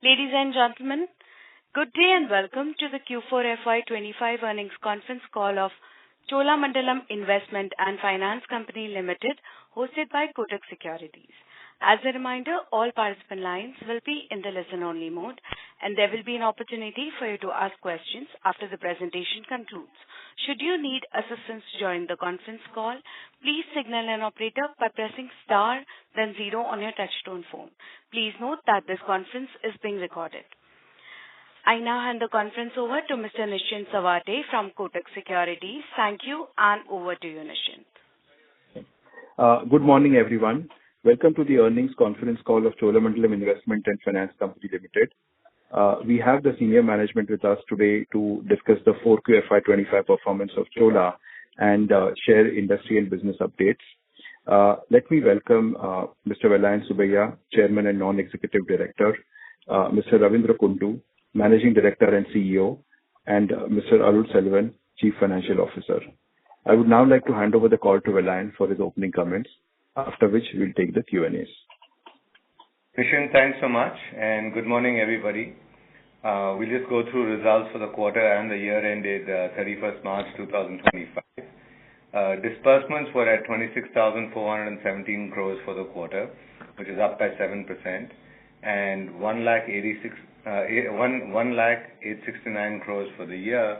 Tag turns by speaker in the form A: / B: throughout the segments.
A: Ladies and gentlemen, good day and welcome to the Q4 FY25 earnings conference call of Cholamandalam Investment and Finance Company Limited, hosted by Kotak Securities. As a reminder, all participant lines will be in the listen-only mode, and there will be an opportunity for you to ask questions after the presentation concludes. Should you need assistance during the conference call, please signal an operator by pressing star, then 0 on your touchtone phone. Please note that this conference is being recorded. I now hand the conference over to Mr. Nischint Sawate from Kotak Securities. Thank you, and over to you, Nischint.
B: Good morning, everyone. Welcome to the earnings conference call of Cholamandalam Investment and Finance Company Limited. We have the senior management with us today to discuss the 4Q FY25 performance of Chola and share industry and business updates. Let me welcome Mr. Vellayan Subbiah, Chairman and Non-Executive Director, Mr. Ravindra Kundu, Managing Director and CEO, and Mr. Arul Selvan, Chief Financial Officer. I would now like to hand over the call to Vellayan for his opening comments, after which we'll take the Q&As.
C: Nischint, thanks so much, and good morning, everybody. We'll just go through results for the quarter and the year ended 31st March 2025. Disbursements were at 26,417 crores for the quarter, which is up by 7%, and 1,869 crores for the year,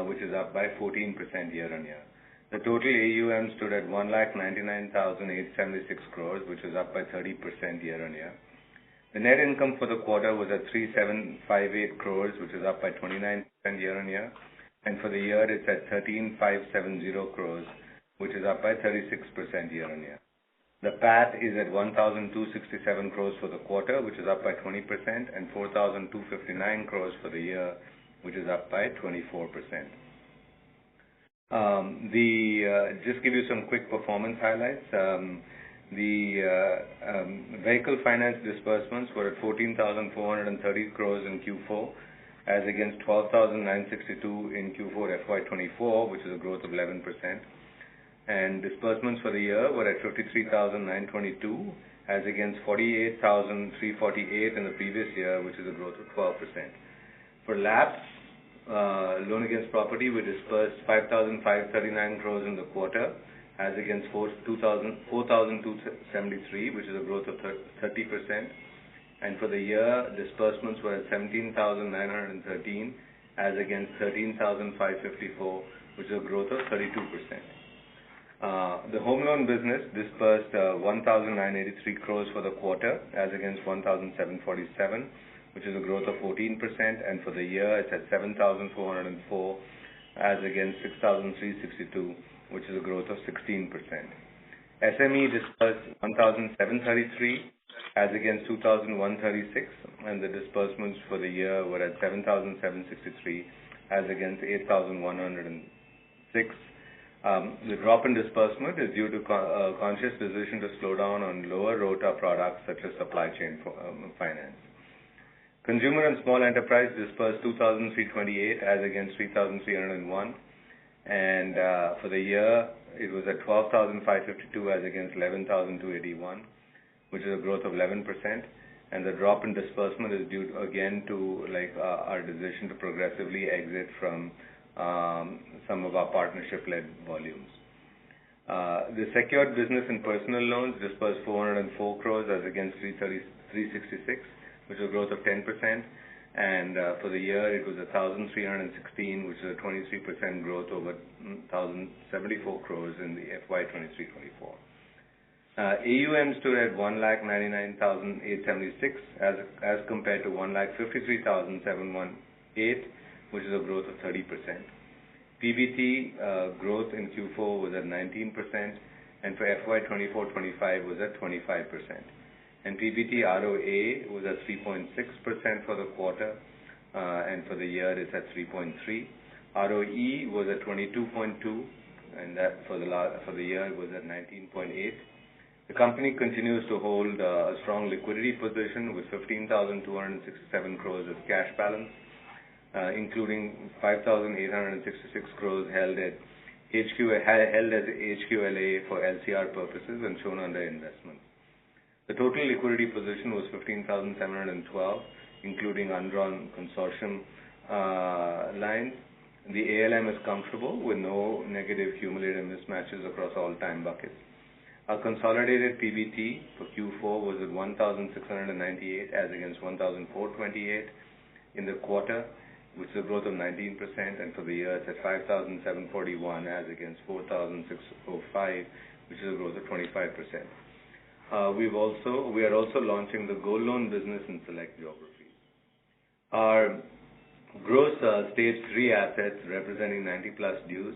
C: which is up by 14% year-on-year. The total AUM stood at 1,99,876 crores, which is up by 30% year-on-year. The net income for the quarter was at 3,758 crores, which is up by 29% year-on-year. And for the year, it's at 13,570 crores, which is up by 36% year-on-year. The PAT is at 1,267 crores for the quarter, which is up by 20%, and 4,259 crores for the year, which is up by 24%. Just give you some quick performance highlights. The vehicle finance disbursements were at 14,430 crores in Q4, as against 12,962 in Q4 FY24, which is a growth of 11%. And disbursements for the year were at 53,922, as against 48,348 in the previous year, which is a growth of 12%. For LAPs, loan against property, we disbursed 5,539 crores in the quarter, as against 4,273, which is a growth of 30%. And for the year, disbursements were at 17,913, as against 13,554, which is a growth of 32%. The home loan business disbursed 1,983 crores for the quarter, as against 1,747, which is a growth of 14%, and for the year, it's at 7,404, as against 6,362, which is a growth of 16%. SME disbursed 1,733, as against 2,136, and the disbursements for the year were at 7,763, as against 8,106. The drop in disbursement is due to a conscious decision to slow down on lower ROTA products such as supply chain finance. Consumer and small enterprise disbursed 2,328 as against 3,301, and for the year it was at 12,552 as against 11,281, which is a growth of 11%. And the drop in disbursement is due again to our decision to progressively exit from some of our partnership-led volumes. The secured business and personal loans disbursed 404 crores as against 366, which is a growth of 10%. And for the year, it was 1,316, which is a 23% growth over 1,074 crores in the FY23-24. AUM stood at 1,99,876 as compared to 1,53,718, which is a growth of 30%. PBT growth in Q4 was at 19%, and for FY24-25 was at 25%. And PBT ROA was at 3.6% for the quarter, and for the year it's at 3.3%. ROE was at 22.2%, and that for the year was at 19.8%. The company continues to hold a strong liquidity position with 15,267 crores of cash balance, including 5,866 crores held as HQLA for LCR purposes and shown under investments. The total liquidity position was 15,712, including undrawn consortium lines. The ALM is comfortable with no negative cumulative mismatches across all time buckets. Our consolidated PBT for Q4 was at 1,698 as against 1,428 in the quarter, which is a growth of 19%, and for the year it's at 5,741 as against 4,605, which is a growth of 25%. We are also launching the gold loan business in select geographies. Our gross stage 3 assets representing 90 plus dues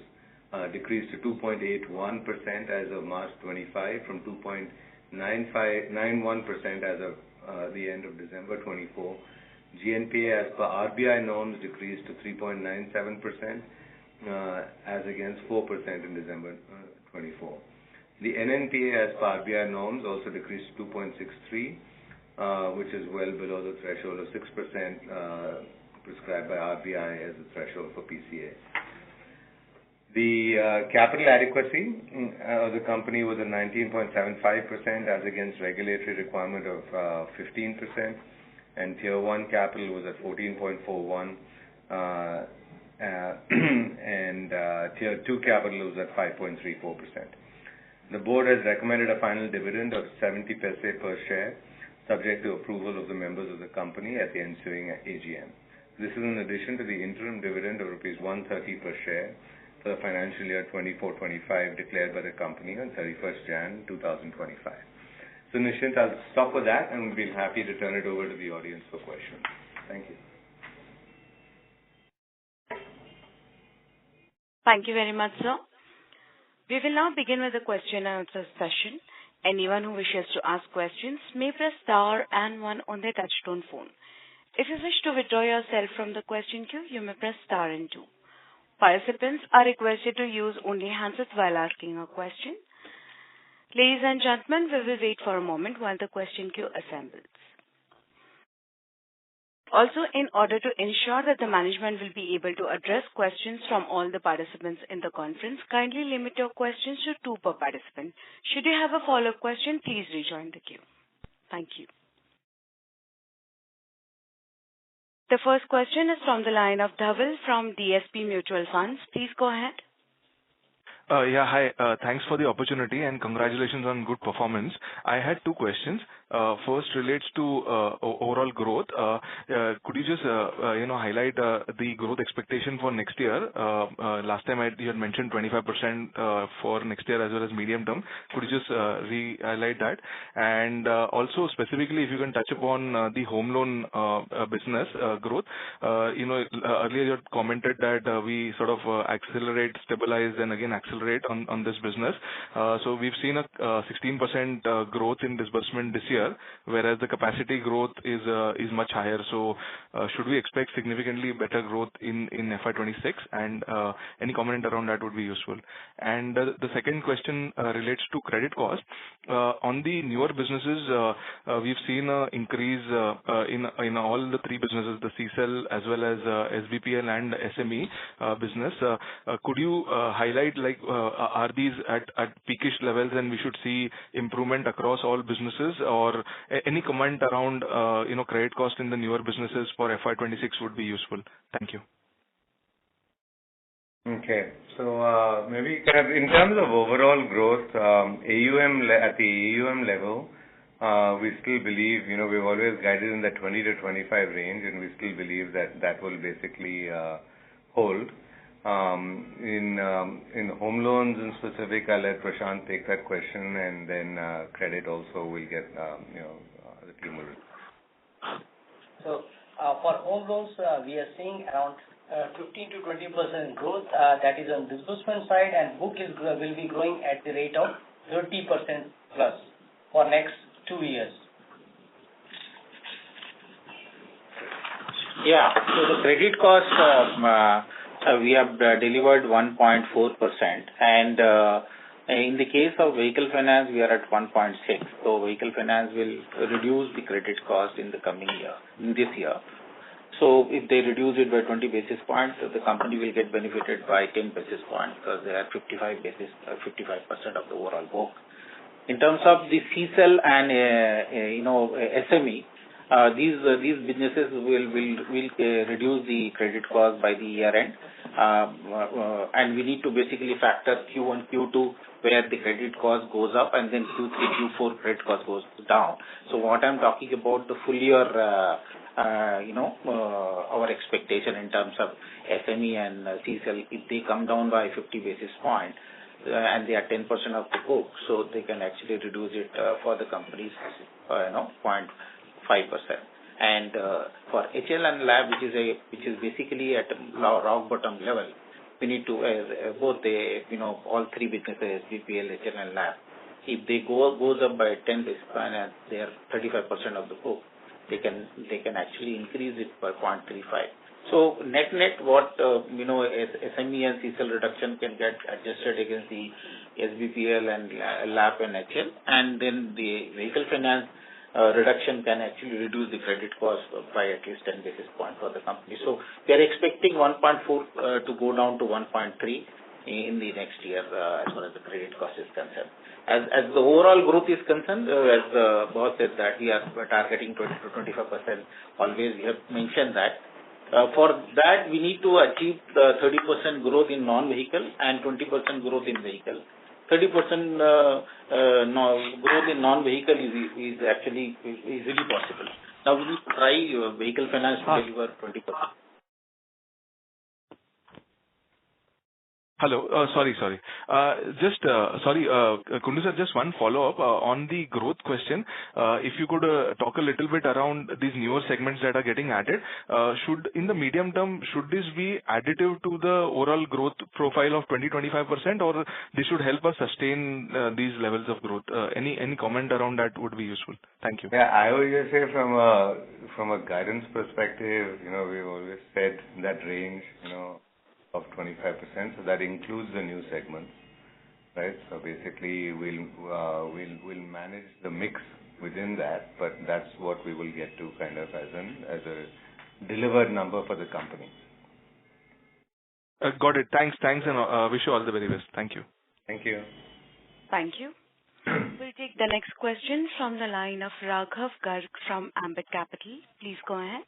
C: decreased to 2.81% as of March 25 from 2.91% as of the end of December 24. GNPA as per RBI norms decreased to 3.97% as against 4% in December 24. The NNPA as per RBI norms also decreased to 2.63, which is well below the threshold of 6% prescribed by RBI as a threshold for PCA. The capital adequacy of the company was at 19.75% as against regulatory requirement of 15%, and Tier 1 capital was at 14.41, and Tier 2 capital was at 5.34%. The board has recommended a final dividend of 70 paise per share, subject to approval of the members of the company at the ensuing AGM. This is in addition to the interim dividend of rupees 130 per share for the financial year 24-25 declared by the company on 31st Jan 2025. So Nishant, I'll stop with that and we'll be happy to turn it over to the audience for questions. Thank you.
A: Thank you very much, sir. We will now begin with the question and answer session. Anyone who wishes to ask questions may press star and 1 on their touchtone phone. If you wish to withdraw yourself from the question queue, you may press star and 2. Participants are requested to use only handsets while asking a question. Ladies and gentlemen, we will wait for a moment while the question queue assembles. Also, in order to ensure that the management will be able to address questions from all the participants in the conference, kindly limit your questions to 2 per participant. Should you have a follow-up question, please rejoin the queue. Thank you. The first question is from the line of Dhaval from DSP Mutual Funds. Please go ahead.
D: Hi. Thanks for the opportunity and congratulations on good performance. I had 2 questions. First relates to overall growth. Could you just highlight the growth expectation for next year? Last time you had mentioned 25% for next year as well as medium term. Could you just re-highlight that? And also specifically, if you can touch upon the home loan business growth. Earlier you had commented that we sort of accelerate, stabilize, and again accelerate on this business. So we've seen a 16% growth in disbursement this year, whereas the capacity growth is much higher. So should we expect significantly better growth in FY26? And any comment around that would be useful. And the second question relates to credit cost. On the newer businesses, we've seen an increase in all the 3 businesses, the CSEL as well as SBPL and SME business. Could you highlight are these at peakish levels and we should see improvement across all businesses, or any comment around credit cost in the newer businesses for FY26 would be useful. Thank you.
C: Okay, so maybe kind of in terms of overall growth, AUM at the AUM level, we still believe we've always guided in the 20 to 25 range, and we still believe that will basically hold. In home loans in specific, I'll let Prashant take that question, and then credit also will get the team will.
E: So for home loans, we are seeing around 15 to 20% growth. That is on disbursement side, and book will be growing at the rate of 30% plus for next 2 years.
F: Yeah. So the credit cost, we have delivered 1.4%, and in the case of vehicle finance, we are at 1.6. So vehicle finance will reduce the credit cost in the coming year, in this year. So if they reduce it by 20 basis points, the company will get benefited by 10 basis points because they are 55% of the overall book. In terms of the CSEL and SME, These businesses will reduce the credit cost by the year end, and we need to basically factor Q1, Q2 where the credit cost goes up, and then Q3, Q4 credit cost goes down. So what I'm talking about the full year, our expectation in terms of SME and CSL, if they come down by 50 basis points, and they are 10% of the book, so they can actually reduce it for the companies, 0.5%. And for HL and Lab, which is basically at rock bottom level, we need to all three businesses, BPL, HL, and Lab. If they goes up by 10 basis points and they are 35% of the book, they can actually increase it by 0.35. So net what SME and CSL reduction can get adjusted against the SBPL and LAP and HL, and then the vehicle finance reduction can actually reduce the credit cost by at least 10 basis points for the company. So we are expecting 1.4 to go down to 1.3 in the next year as far as the credit cost is concerned. As the overall growth is concerned, as the boss said that we are targeting 20 to 25%. Always we have mentioned that. For that, we need to achieve 30% growth in non-vehicle and 20% growth in vehicle. 30% growth in non-vehicle is actually easily possible. Now we will try vehicle finance to deliver 20%.
D: Hello. Sorry. Kundu sir, just one follow-up on the growth question. If you could talk a little bit around these newer segments that are getting added. In the medium term, should this be additive to the overall growth profile of 20-25%, or this should help us sustain these levels of growth? Any comment around that would be useful. Thank you.
C: Yeah, I would just say from a guidance perspective, we've always said that range, of 25%, so that includes the new segments, right? So basically, we'll manage the mix within that, but that's what we will get to kind of as a delivered number for the company.
D: Got it. Thanks, and wish you all the very best. Thank you.
C: Thank you.
A: Thank you. We'll take the next question from the line of Raghav Garg from Ambit Capital. Please go ahead.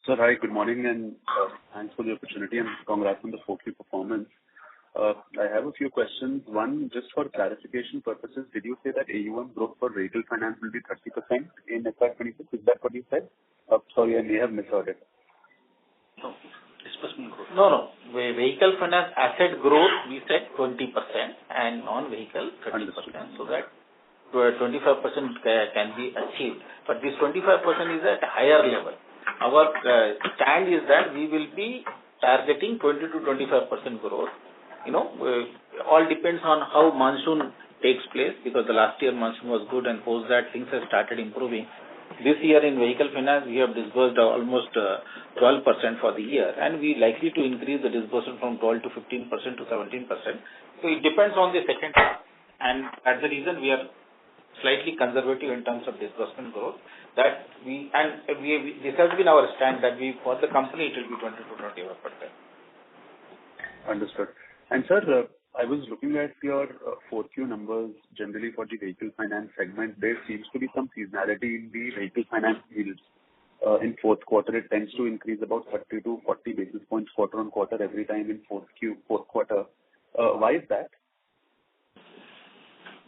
G: Sir, hi, good morning, and thanks for the opportunity and congrats on the 4Q performance. I have a few questions. One, just for clarification purposes, did you say that AUM growth for vehicle finance will be 30% in FY26? Is that what you said? Sorry, I may have misheard it.
F: No, disbursement growth. No. Vehicle finance asset growth, we said 20%, and non-vehicle 30%.
G: Understood.
F: So that 25% can be achieved. But this 25% is at a higher level. Our stand is that we will be targeting 20 to 25% growth. All depends on how monsoon takes place, because the last year monsoon was good, and post that things have started improving. This year in vehicle finance, we have disbursed almost 12% for the year, and we likely to increase the disbursement from 12 to 15% to 17%. So it depends on the second half, and that's the reason we are slightly conservative in terms of disbursement growth. This has been our stand that for the company it will be 20 to 25%.
G: Understood. And sir, I was looking at your 4Q numbers generally for the vehicle finance segment. There seems to be some seasonality in the vehicle finance yields. In fourth quarter, it tends to increase about 30 to 40 basis points quarter on quarter every time in fourth quarter. Why is that?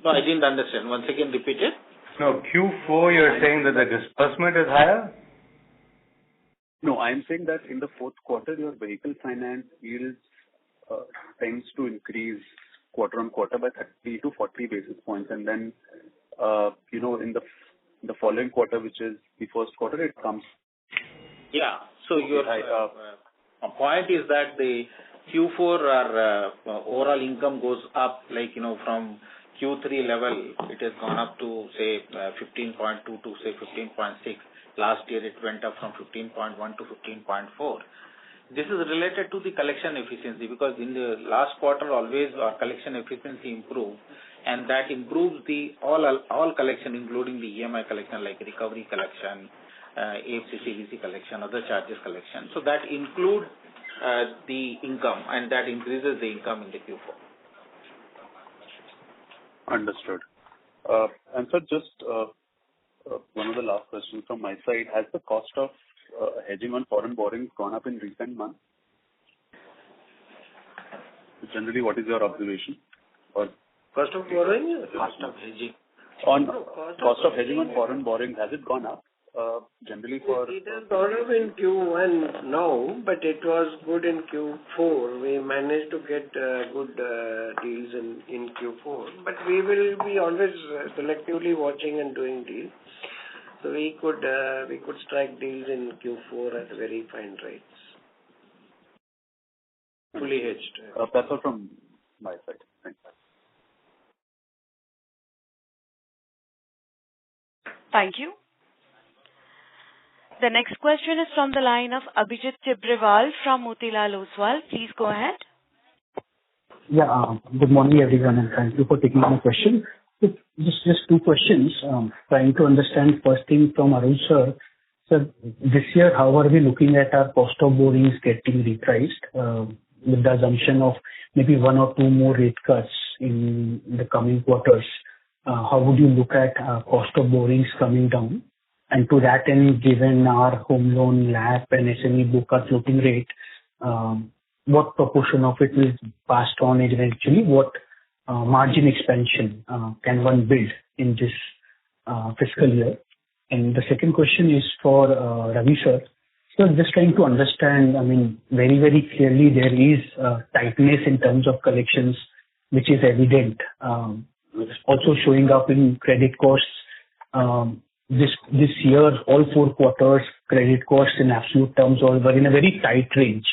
F: No, I didn't understand. Once again, repeat it.
C: No, Q4, you're saying that the disbursement is higher?
G: No, I'm saying that in the fourth quarter, your vehicle finance yields tends to increase quarter on quarter by 30 to 40 basis points. And then, in the following quarter, which is the first quarter, it comes.
F: Yeah. So your point is that the Q4 our overall income goes up, from Q3 level, it has gone up to say 15.2 to say 15.6. Last year it went up from 15.1 to 15.4. This is related to the collection efficiency, because in the last quarter always our collection efficiency improved, and that improves the all collection, including the EMI collection, like recovery collection, AFCC collection, other charges collection. So that includes the income, and that increases the income in the Q4.
G: Understood. And so just one of the last questions from my side. Has the cost of hedging on foreign borrowings gone up in recent months? Generally, what is your observation? Or
H: Cost of borrowing?
F: Cost of hedging.
G: Cost of hedging on foreign borrowings, has it gone up? Generally for...
H: It has gone up in Q1 now, but it was good in Q4. We managed to get good deals in Q4. But we will be always selectively watching and doing deals. So we could strike deals in Q4 at very fine rates. Fully hedged.
G: That's all from my side. Thanks.
A: Thank you. The next question is from the line of Abhijit Tibrewal from Motilal Oswal. Please go ahead.
I: Yeah, good morning everyone and thank you for taking my question. So just two questions. Trying to understand first thing from Arun sir. Sir, this year how are we looking at our cost of borrowings getting repriced with the assumption of maybe one or two more rate cuts in the coming quarters? How would you look at cost of borrowings coming down? And to that end, given our home loan, LAP and SME book are floating rate, what proportion of it will pass on eventually? What margin expansion can one build in this fiscal year? And the second question is for Ravi sir. So just trying to understand, I mean, very, very clearly there is tightness in terms of collections, which is evident. Also showing up in credit costs. This year, all 4 quarters, credit costs in absolute terms all were in a very tight range.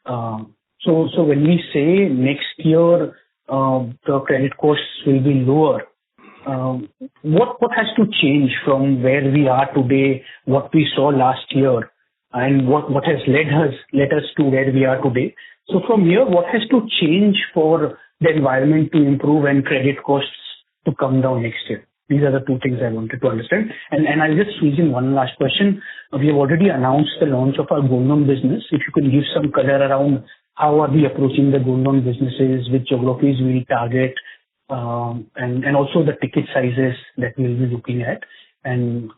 I: So when we say next year the credit costs will be lower, what has to change from where we are today, what we saw last year, and what has led us to where we are today? So from here, what has to change for the environment to improve and credit costs to come down next year? These are the two things I wanted to understand. And I'll just squeeze in one last question. We have already announced the launch of our gold loan business. If you could give some color around how are we approaching the gold loan businesses, which geographies we target, and also the ticket sizes that we'll be looking at. And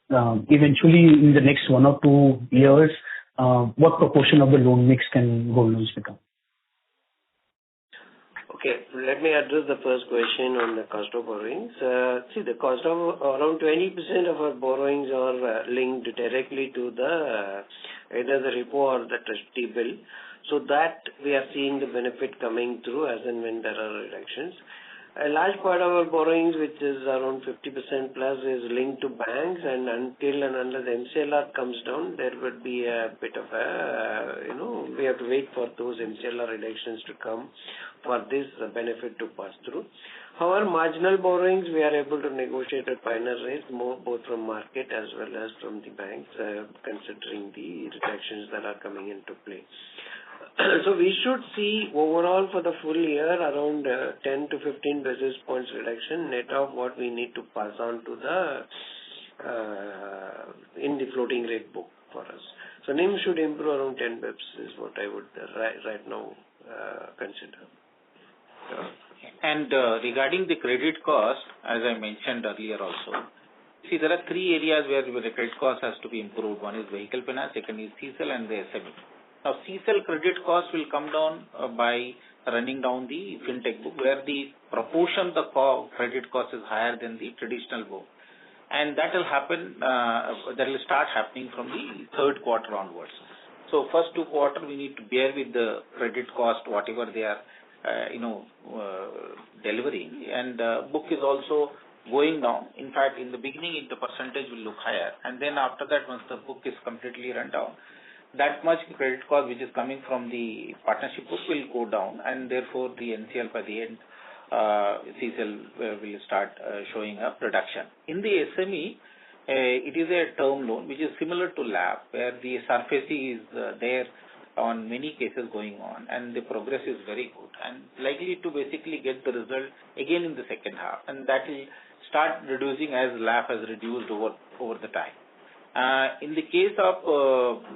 I: eventually in the next 1 or 2 years, what proportion of the loan mix can gold loans become?
H: Okay, let me address the first question on the cost of borrowings. See, the cost of around 20% of our borrowings are linked directly to either the repo or the T-bill. So that we are seeing the benefit coming through as and when there are reductions. A large part of our borrowings, which is around 50% plus, is linked to banks, and until and unless the MCLR comes down, there would be a bit of we have to wait for those MCLR reductions to come for this benefit to pass through. However, marginal borrowings, we are able to negotiate at finer rates, both from market as well as from the banks, considering the reductions that are coming into play. So we should see overall for the full year around 10 to 15 basis points reduction net of what we need to pass on to in the floating rate book for us. So NIM should improve around 10 bips is what I would right now consider.
F: And regarding the credit cost, as I mentioned earlier also, see there are 3 areas where the credit cost has to be improved. One is vehicle finance, second is CSEL and the SME. Now, CSEL credit cost will come down by running down the fintech book, where the proportion the credit cost is higher than the traditional book, and that will happen. That will start happening from the 3rd quarter onwards. So, first 2 quarters we need to bear with the credit cost, whatever they are, delivering, and book is also going down. In fact, in the beginning, the percentage will look higher, and then after that, once the book is completely run down, that much credit cost which is coming from the partnership book will go down, and therefore the NCL by the end, CSL will start showing up reduction. In the SME, it is a term loan which is similar to LAP, where the SARFAESI is there on many cases going on, and the progress is very good and likely to basically get the result again in the second half, and that will start reducing as LAP has reduced over the time. In the case of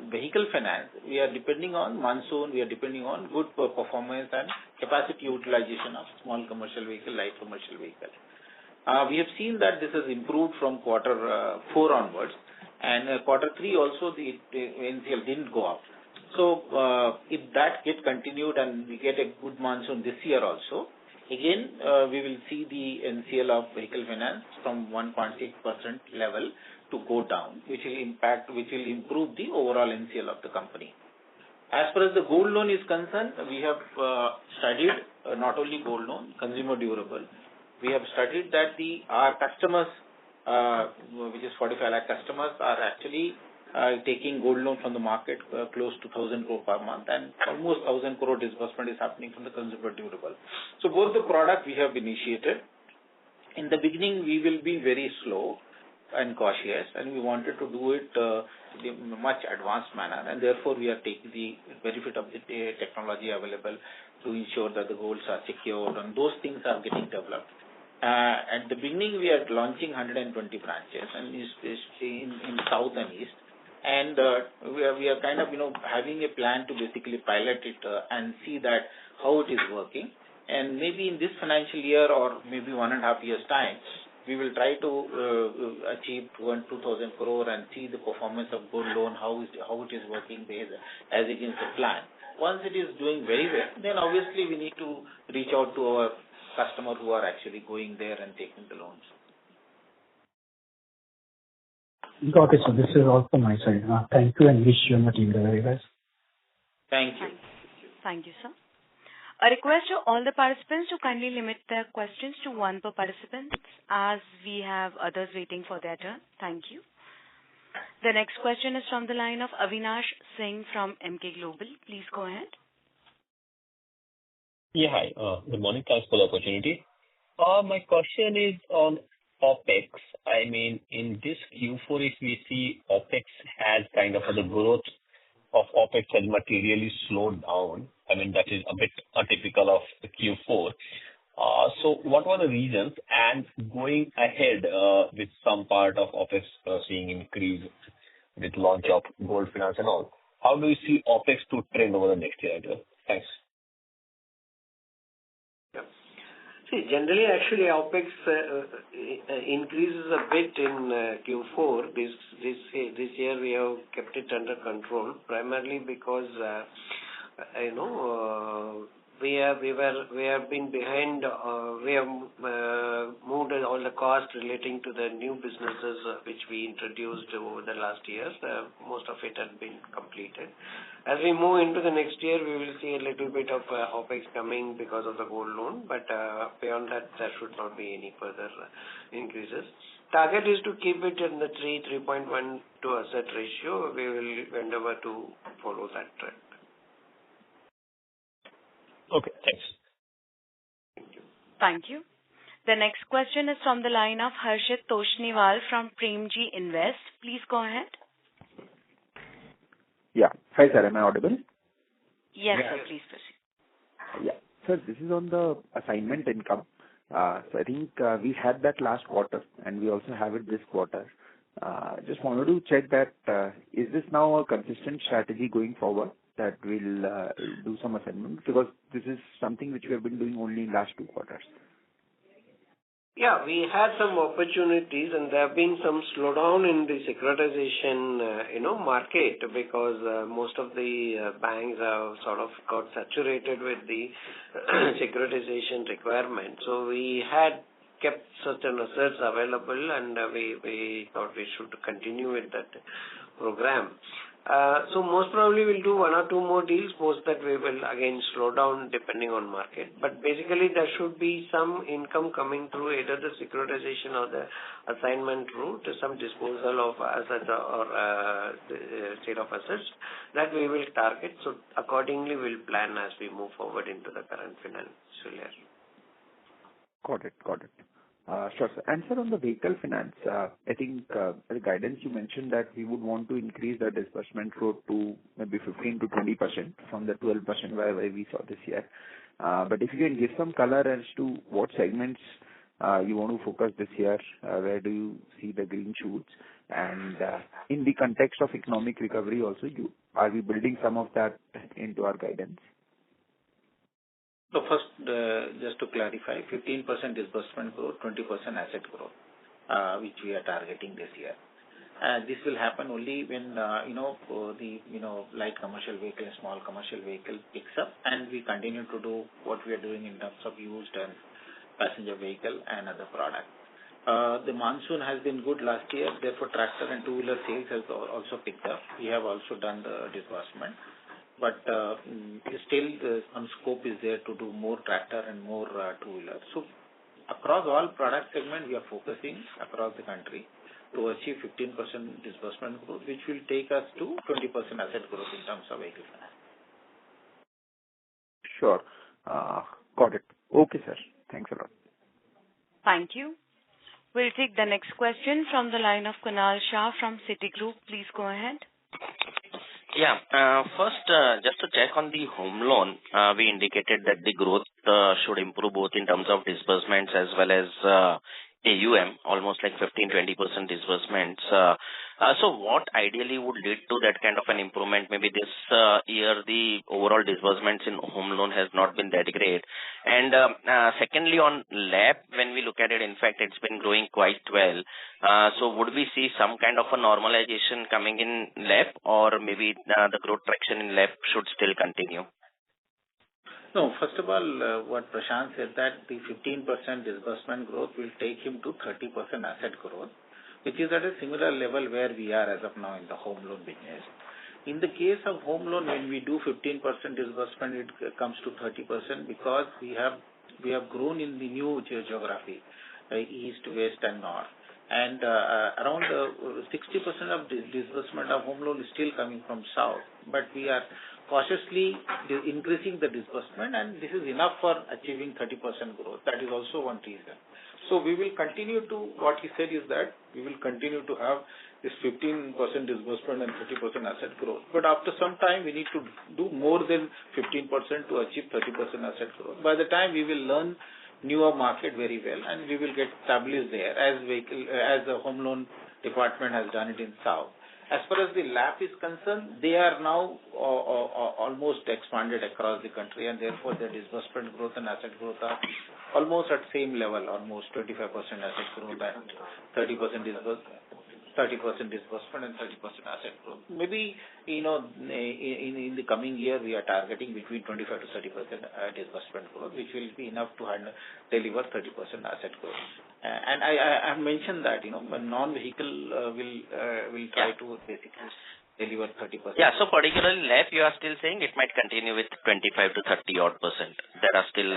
F: vehicle finance, we are depending on monsoon, we are depending on good performance and capacity utilization of small commercial vehicle, light commercial vehicle. We have seen that this has improved from quarter 4 onwards, and quarter 3 also the NCL didn't go up. So if that gets continued and we get a good monsoon this year also, again we will see the NCL of vehicle finance from 1.6% level to go down, which will improve the overall NCL of the company. As far as the gold loan is concerned, we have studied not only gold loan, consumer durable. We have studied that our customers, which is 45 lakh customers, are actually taking gold loan from the market close to 1,000 crore per month, and almost 1,000 crore disbursement is happening from the consumer durable. So both the product we have initiated. In the beginning, we will be very slow and cautious, and we wanted to do it in a much advanced manner, and therefore we are taking the benefit of the technology available to ensure that the golds are secured, and those things are getting developed. At the beginning, we are launching 120 branches and in south and east, and we are kind of having a plan to basically pilot it and see that how it is working, and maybe in this financial year or maybe 1.5 years time, we will try to achieve 2,000 crore and see the performance of gold loan, how it is working as against the plan. Once it is doing very well, then obviously we need to reach out to our customers who are actually going there and taking the loans.
I: Got it, sir. This is all from my side. Thank you, and wish you and the team the very best.
F: Thank you.
A: Thank you, sir. A request to all the participants to kindly limit their questions to one per participant, as we have others waiting for their turn. Thank you. The next question is from the line of Avinash Singh from Emkay Global. Please go ahead.
J: Yeah, hi. Good morning. Thanks for the opportunity. My question is on OPEX. I mean, in this Q4, if we see OPEX has kind of the growth of OPEX has materially slowed down. I mean, that is a bit atypical of the Q4. So what were the reasons? And going ahead with some part of OPEX seeing increase with launch of gold finance and all, how do you see OPEX to trend over the next year? Thanks.
H: See, generally, actually, OPEX increases a bit in Q4. This year we have kept it under control, primarily because we have been behind. We have moved all the costs relating to the new businesses which we introduced over the last years. Most of it has been completed. As we move into the next year, we will see a little bit of OPEX coming because of the gold loan, but beyond that, there should not be any further increases. Target is to keep it in the 3.1 to asset ratio. We will endeavor to follow that trend.
J: Okay, thanks.
H: Thank you.
A: Thank you. The next question is from the line of Harshit Toshniwal from Premji Invest. Please go ahead.
K: Yeah. Hi, sir. Am I audible?
A: Yes, sir. Please proceed.
K: Yeah. Sir, this is on the assignment income. So I think we had that last quarter, and we also have it this quarter. Just wanted to check that is this now a consistent strategy going forward, that we'll do some assignment, because this is something which we have been doing only in last 2 quarters.
H: Yeah, we had some opportunities, and there have been some slowdown in the securitization, market, because most of the banks have sort of got saturated with the securitization requirement. So we had kept certain assets available, and we thought we should continue with that program. So most probably we'll do 1 or 2 more deals. Post that we will again slow down depending on market. But basically there should be some income coming through either the securitization or the assignment route, some disposal of assets or sale of assets that we will target. So accordingly we'll plan as we move forward into the current financial year.
K: Got it. Sure, sir. And sir, on the vehicle finance, I think the guidance you mentioned that we would want to increase the disbursement rate to maybe 15 to 20% from the 12% where we saw this year. But if you can give some color as to what segments you want to focus this year, where do you see the green shoots? And in the context of economic recovery also, are we building some of that into our guidance?
F: So first, just to clarify, 15% disbursement growth, 20% asset growth, which we are targeting this year. This will happen only when, light commercial vehicle and small commercial vehicle picks up, and we continue to do what we are doing in terms of used and passenger vehicle and other products. The monsoon has been good last year, therefore tractor and two-wheeler sales has also picked up. We have also done the disbursement, but still some scope is there to do more tractor and more two-wheeler. So across all product segment, we are focusing across the country to achieve 15% disbursement growth, which will take us to 20% asset growth in terms of vehicle finance.
K: Sure. Got it. Okay, sir. Thanks a lot.
A: Thank you. We'll take the next question from the line of Kunal Shah from Citigroup. Please go ahead.
L: Yeah. First, just to check on the home loan, we indicated that the growth should improve both in terms of disbursements as well as AUM, almost like 15-20% disbursements. So what ideally would lead to that kind of an improvement? Maybe this year the overall disbursements in home loan has not been that great. And secondly, on LAP, when we look at it, in fact, it's been growing quite well. So would we see some kind of a normalization coming in LAP, or maybe the growth traction in LAP should still continue?
F: No, first of all, what Prashant said, that the 15% disbursement growth will take him to 30% asset growth, which is at a similar level where we are as of now in the home loan business. In the case of home loan, when we do 15% disbursement, it comes to 30% because we have grown in the new geography, east, west, and north. And around 60% of the disbursement of home loan is still coming from south, but we are cautiously increasing the disbursement, and this is enough for achieving 30% growth. That is also one reason. So we will continue to, what he said is that we will continue to have this 15% disbursement and 30% asset growth. But after some time, we need to do more than 15% to achieve 30% asset growth. By the time we will learn newer market very well, and we will get established there as the home loan department has done it in south. As far as the LAP is concerned, they are now almost expanded across the country, and therefore their disbursement growth and asset growth are almost at same level, almost 25% asset growth and 30% disbursement and 30% asset growth. Maybe, in the coming year, we are targeting between 25 to 30% disbursement growth, which will be enough to deliver 30% asset growth. And I have mentioned that, non-vehicle will try to basically deliver 30%.
L: Yeah, so particularly LAP, you are still saying it might continue with 25 to 30 odd percent. There are still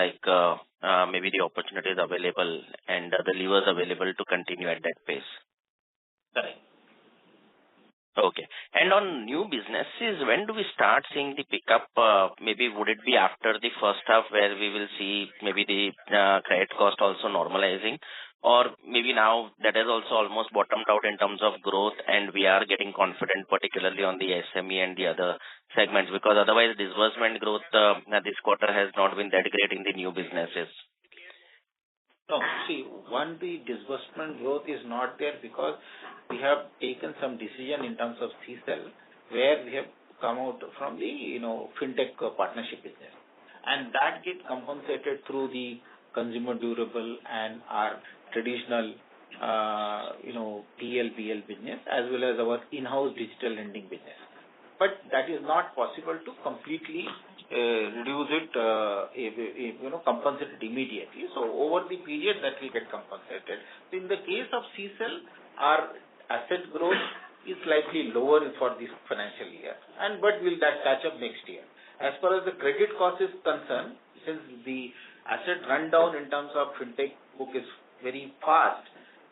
L: maybe the opportunities available and the levers available to continue at that pace.
F: Correct.
L: Okay. And on new businesses, when do we start seeing the pickup? Maybe would it be after the first half where we will see maybe the credit cost also normalizing? Or maybe now that has also almost bottomed out in terms of growth and we are getting confident, particularly on the SME and the other segments, because otherwise disbursement growth this quarter has not been that great in the new businesses.
F: No, see, the disbursement growth is not there because we have taken some decision in terms of CSEL, where we have come out from the, fintech partnership business. And that gets compensated through the consumer durable and our traditional, PL business, as well as our in-house digital lending business. But that is not possible to completely reduce it, compensate it immediately. So over the period that will get compensated. So in the case of CSEL, our asset growth is slightly lower for this financial year, but will that catch up next year? As far as the credit cost is concerned, since the asset rundown in terms of fintech book is very fast,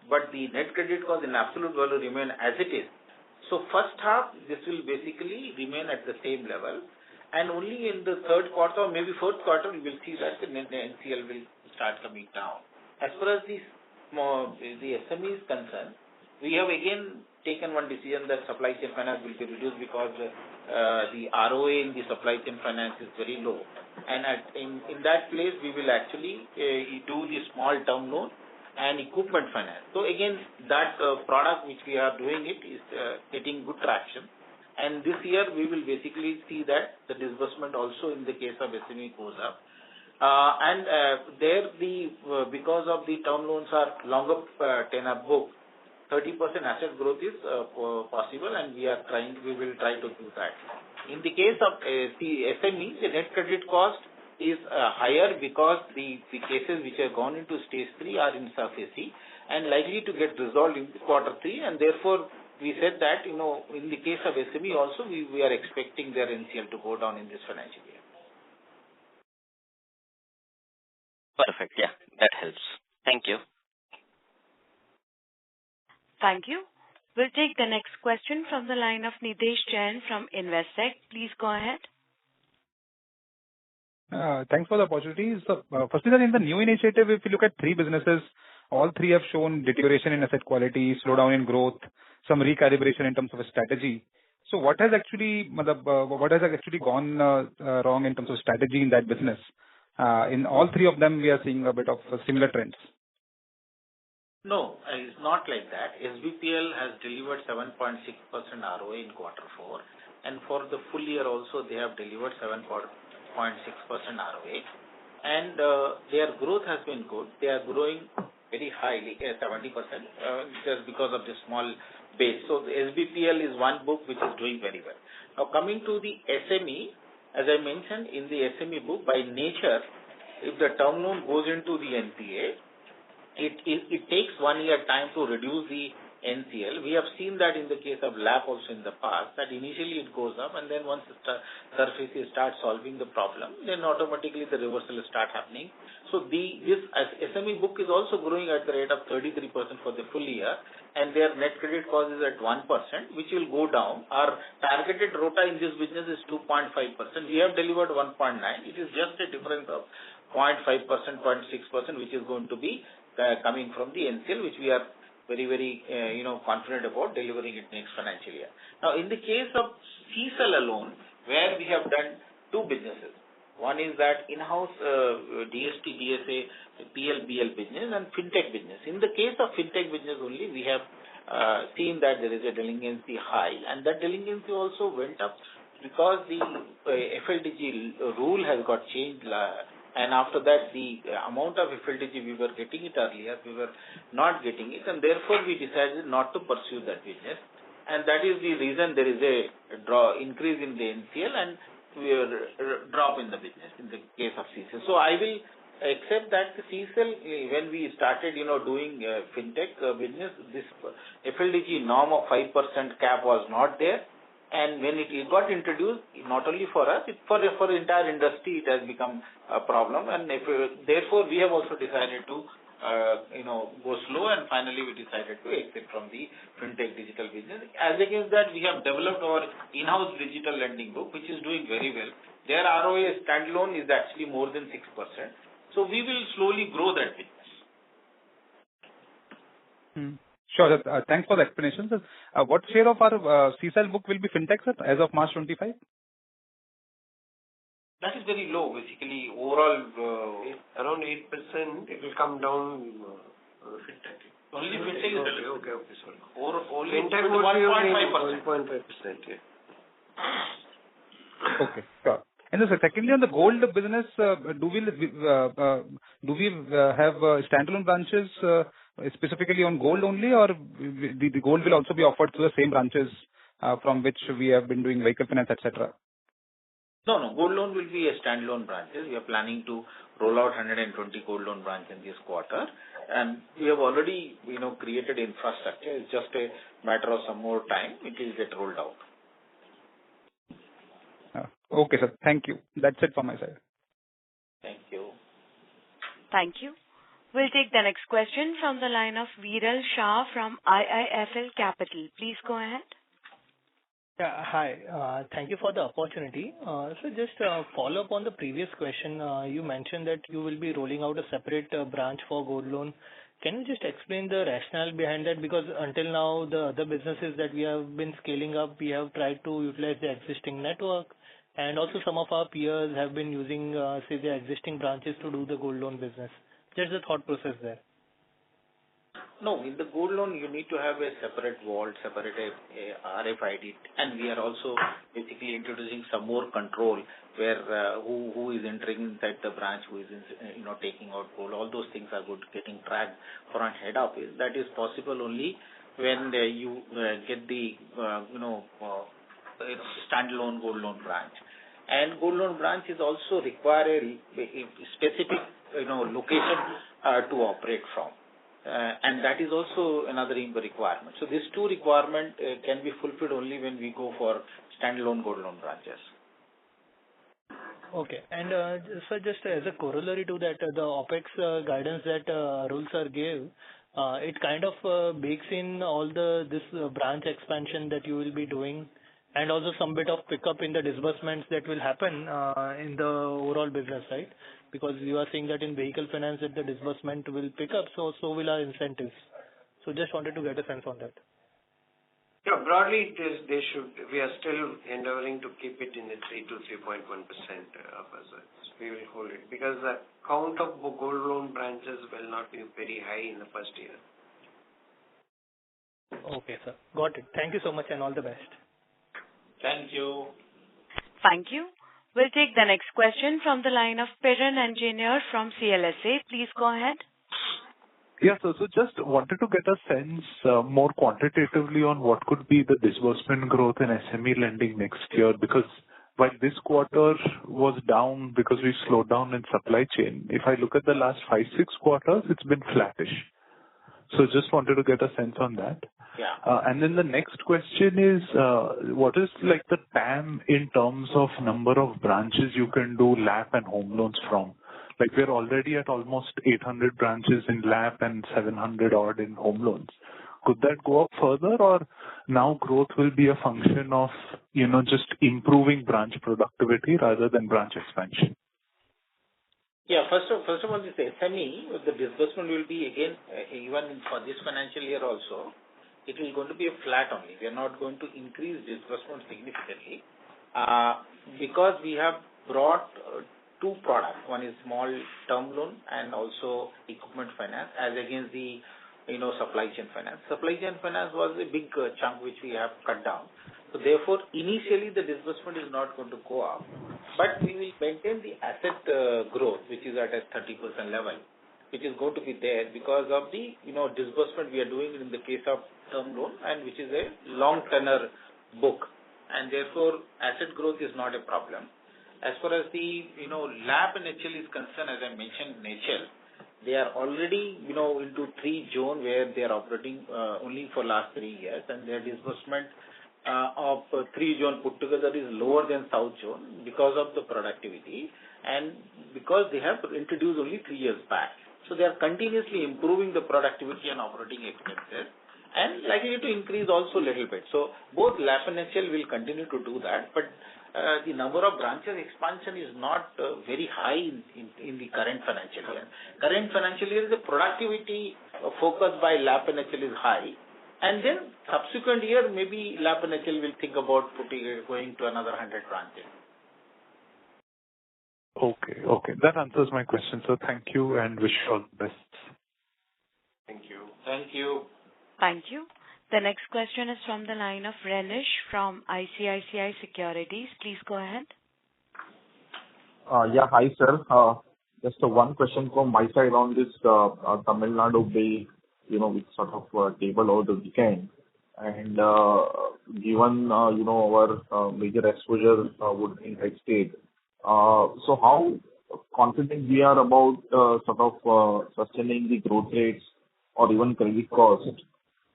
F: but the net credit cost in absolute value remain as it is. So first half, this will basically remain at the same level. And only in the third quarter or maybe fourth quarter, we will see that the NCL will start coming down. As far as the SME is concerned, we have again taken one decision that supply chain finance will be reduced because the ROA in the supply chain finance is very low. And in that place, we will actually do the small term loan and equipment finance. So again, that product which we are doing it is getting good traction. And this year, we will basically see that the disbursement also in the case of SME goes up. Because of the term loans are longer tenor book, 30% asset growth is possible, and we will try to do that. In the case of the SME, the net credit cost is higher because the cases which have gone into stage 3 are in SARFAESI and likely to get resolved in quarter 3, and therefore we said that, in the case of SME also, we are expecting their NCL to go down in this financial year.
L: Perfect. Yeah, that helps. Thank you.
A: Thank you. We'll take the next question from the line of Nidhesh Jain from Investec. Please go ahead.
M: Thanks for the opportunity. So, firstly, in the new initiative, if you look at 3 businesses, all 3 have shown deterioration in asset quality, slowdown in growth, some recalibration in terms of a strategy. So, what has actually gone wrong in terms of strategy in that business? In all 3 of them, we are seeing a bit of similar trends.
F: No, it's not like that. SBPL has delivered 7.6% ROA in quarter 4, and for the full year also they have delivered 7.6% ROA, and their growth has been good. They are growing very highly, 70%, just because of the small base. So the SBPL is one book which is doing very well. Now coming to the SME, as I mentioned, in the SME book, by nature, if the term loan goes into the NPA, it takes 1 year time to reduce the NCL. We have seen that in the case of LAP also in the past, that initially it goes up, and then once the surface starts solving the problem, then automatically the reversal will start happening. So this SME book is also growing at the rate of 33% for the full year, and their net credit cost is at 1%, which will go down. Our targeted ROTA in this business is 2.5%. We have delivered 1.9. It is just a difference of 0.5%, 0.6%, which is going to be coming from the NCL, which we are very, very confident about delivering it next financial year. Now, in the case of CSEL alone, where we have done 2 businesses. One is that in-house DST, DSA, PLBL business and fintech business. In the case of fintech business only, we have seen that there is a delinquency high, and that delinquency also went up because the FLDG rule has got changed. And after that, the amount of FLDG we were getting it earlier, we were not getting it, and therefore we decided not to pursue that business. And that is the reason there is a increase in the NCL and drop in the business in the case of CSEL. So I will accept that the CSEL, when we started, doing fintech business, this FLDG norm of 5% cap was not there. And when it got introduced, not only for us, for the entire industry, it has become a problem. And therefore, we have also decided to, go slow, and finally we decided to exit from the fintech digital business. As against that, we have developed our in-house digital lending book, which is doing very well. Their ROA standalone is actually more than 6%. So we will slowly grow that business.
M: Sure. Thanks for the explanation, sir. What share of our CSEL book will be fintech, sir, as of March 25?
F: That is very low, basically. Overall,
H: around 8%, it will come down.
F: Fintech. Only fintech is
H: okay, sorry.
F: Only
H: fintech would be 1.5%. Yeah.
M: Okay, sure. And so secondly, on the gold business, do we have standalone branches specifically on gold only, or the gold will also be offered through the same branches from which we have been doing vehicle finance, etc.?
F: No. Gold loan will be a standalone branches. We are planning to roll out 120 gold loan branches in this quarter, and we have already, created infrastructure. It's just a matter of some more time. It will get rolled out.
M: Okay, sir. Thank you. That's it from my side.
F: Thank you.
A: Thank you. We'll take the next question from the line of Viral Shah from IIFL Capital. Please go ahead.
N: Yeah, hi. Thank you for the opportunity. So just follow up on the previous question. You mentioned that you will be rolling out a separate branch for gold loan. Can you just explain the rationale behind that? Because until now, the other businesses that we have been scaling up, we have tried to utilize the existing network, and also some of our peers have been using, say, the existing branches to do the gold loan business. Just the thought process there.
F: No, in the gold loan, you need to have a separate vault, separate RFID, and we are also basically introducing some more control where who is entering inside the branch, who is taking out gold. All those things are getting tracked from head office. That is possible only when you get the standalone gold loan branch. And gold loan branch is also require a specific location to operate from. And that is also another requirement. So these two requirements can be fulfilled only when we go for standalone gold loan branches.
N: Okay. And sir, just as a corollary to that, the OPEX guidance that Arul sir gave, it kind of bakes in all this branch expansion that you will be doing, and also some bit of pickup in the disbursements that will happen in the overall business, right? Because you are saying that in vehicle finance that the disbursement will pick up, so will our incentives. So just wanted to get a sense on that.
H: Yeah, broadly, we are still endeavoring to keep it in the 3 to 3.1% of assets. We will hold it because the count of gold loan branches will not be very high in the first year.
N: Okay, sir. Got it. Thank you so much and all the best.
F: Thank you.
A: Thank you. We'll take the next question from the line of Piran Engineer from CLSA. Please go ahead.
O: Yeah, so just wanted to get a sense more quantitatively on what could be the disbursement growth in SME lending next year, because while this quarter was down because we slowed down in supply chain, if I look at the last 5-6 quarters, it's been flattish. So just wanted to get a sense on that.
F: Yeah.
O: And then the next question is, what is like the TAM in terms of number of branches you can do LAP and home loans from? Like we're already at almost 800 branches in LAP and 700 odd in home loans. Could that go up further, or now growth will be a function of, just improving branch productivity rather than branch expansion?
F: Yeah, first of all, this SME, the disbursement will be again, even for this financial year also, it is going to be a flat only. We are not going to increase disbursement significantly because we have brought two products. One is small term loan and also equipment finance as against the supply chain finance. Supply chain finance was a big chunk which we have cut down. So therefore, initially the disbursement is not going to go up, but we will maintain the asset growth, which is at a 30% level, which is going to be there because of the disbursement we are doing in the case of term loan, and which is a long tenor book, and therefore asset growth is not a problem. As far as the LAP and HL is concerned, as I mentioned, HL, they are already into 3 zone where they are operating only for last 3 years, and their disbursement of 3 zone put together is lower than South zone because of the productivity and because they have introduced only 3 years back. So they are continuously improving the productivity and operating expenses and likely to increase also a little bit. So both LAP and HL will continue to do that, but the number of branches expansion is not very high in the current financial year. Current financial year, the productivity focus by LAP and HL is high, and then subsequent year maybe LAP and HL will think about going to another 100 branches.
O: Okay. That answers my question. So thank you and wish you all the best.
F: Thank you. Thank you.
A: Thank you. The next question is from the line of Renish from ICICI Securities. Please go ahead.
P: Yeah, hi sir. Just one question from my side on this Tamil Nadu bill, which sort of table over the weekend. And given, our major exposure would be in high state. So how confident we are about sustaining the growth rates or even credit cost?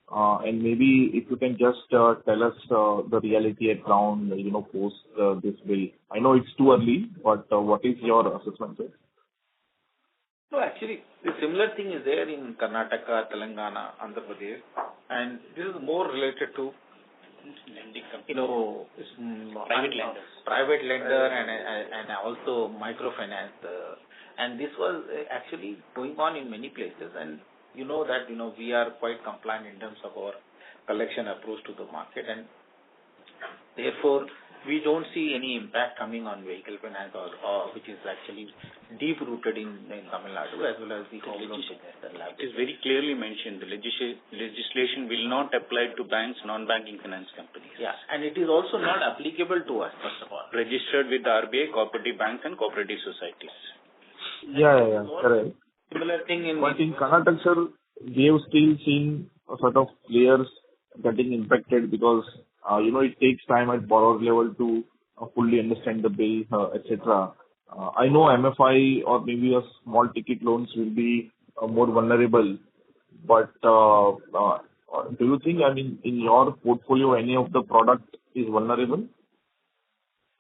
P: And maybe if you can just tell us the reality at ground, post this bill. I know it's too early, but what is your assessment there?
F: No, actually, the similar thing is there in Karnataka, Telangana, Andhra Pradesh, and this is more related to private lender and also microfinance, and this was actually going on in many places, and that we are quite compliant in terms of our collection approach to the market, and therefore we don't see any impact coming on vehicle finance or which is actually deep rooted in Tamil Nadu as well as the home loan business.
Q: It is very clearly mentioned the legislation will not apply to banks, non-banking finance companies.
F: Yeah, and it is also not applicable to us, first of all.
Q: Registered with the RBI, cooperative banks and cooperative societies.
P: Yeah, correct.
F: Similar thing in...
P: But in Karnataka, sir, we have still seen a sort of players getting impacted because, it takes time at borrower level to fully understand the bill, etc. I know MFI or maybe a small ticket loans will be more vulnerable, but do you think, in your portfolio, any of the product is vulnerable?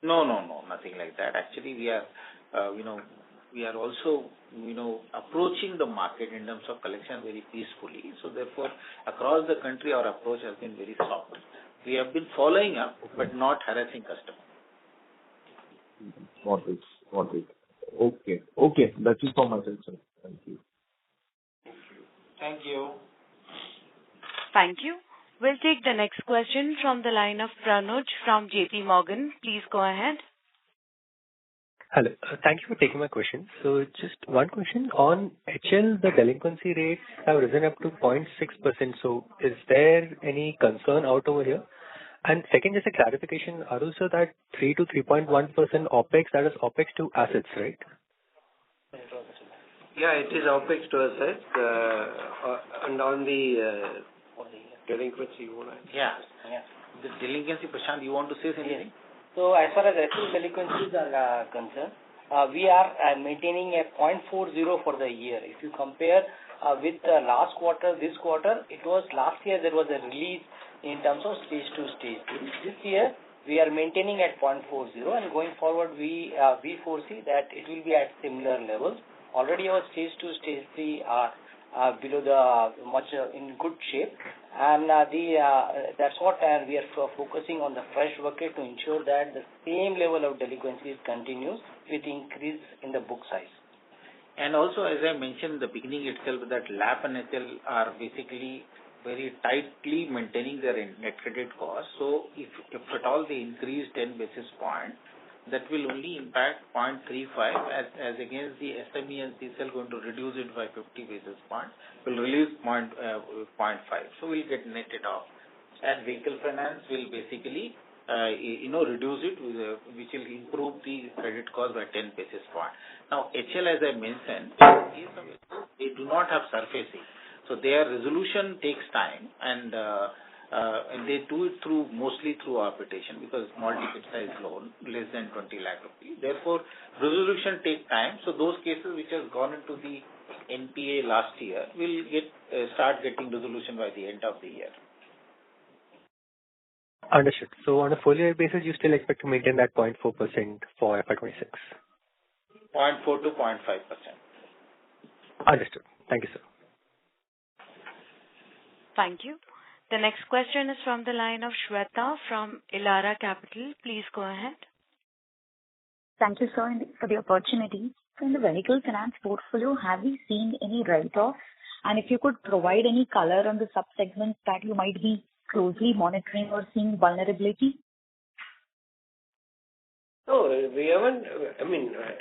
F: No, nothing like that. Actually, we are also, approaching the market in terms of collection very peacefully. So therefore, across the country, our approach has been very soft. We have been following up, but not harassing customers.
P: Got it. Okay. That's it for myself, sir. Thank you.
F: Thank you.
A: Thank you. We'll take the next question from the line of Pranuj from JP Morgan. Please go ahead.
R: Hello. Thank you for taking my question. So just one question. On HL, the delinquency rates have risen up to 0.6%. So is there any concern out over here? And second, just a clarification, Arul sir, that 3 to 3.1% OPEX, that is OPEX to assets, right?
H: Yeah, it is OPEX to assets. And on the delinquency,
F: Yeah. The delinquency, Prashant, you want to say something?
E: So as far as HL delinquencies are concerned, we are maintaining a 0.40 for the year. If you compare with the last quarter, this quarter, it was last year there was a release in terms of stage 2, stage 3. This year we are maintaining at 0.40, and going forward we foresee that it will be at similar levels. Already our stage 2, stage 3 are below the much in good shape, and that's what we are focusing on the fresh bucket to ensure that the same level of delinquencies continues with increase in the book size.
F: And also, as I mentioned in the beginning itself, that LAP and HL are basically very tightly maintaining their net credit cost. So if at all they increase 10 basis points, that will only impact 0.35 as against the SME and CSL going to reduce it by 50 basis points, will release 0.5. So we'll get netted off. And vehicle finance will basically reduce it, which will improve the credit cost by 10 basis points. Now, HL, as I mentioned, they do not have surfacing. So their resolution takes time, and they do it mostly through arbitration because small ticket size loan, less than 20 lakh rupees. Therefore, resolution takes time. So those cases which have gone into the NPA last year will start getting resolution by the end of the year.
R: Understood. So on a full year basis, you still expect to maintain that 0.4% for FY26?
F: 0.4 to 0.5%.
R: Understood. Thank you, sir.
A: Thank you. The next question is from the line of Shweta from Elara Capital. Please go ahead.
S: Thank you, sir, for the opportunity. So in the vehicle finance portfolio, have we seen any write-offs? And if you could provide any color on the sub-segments that you might be closely monitoring or seeing vulnerability?
H: No, we haven't.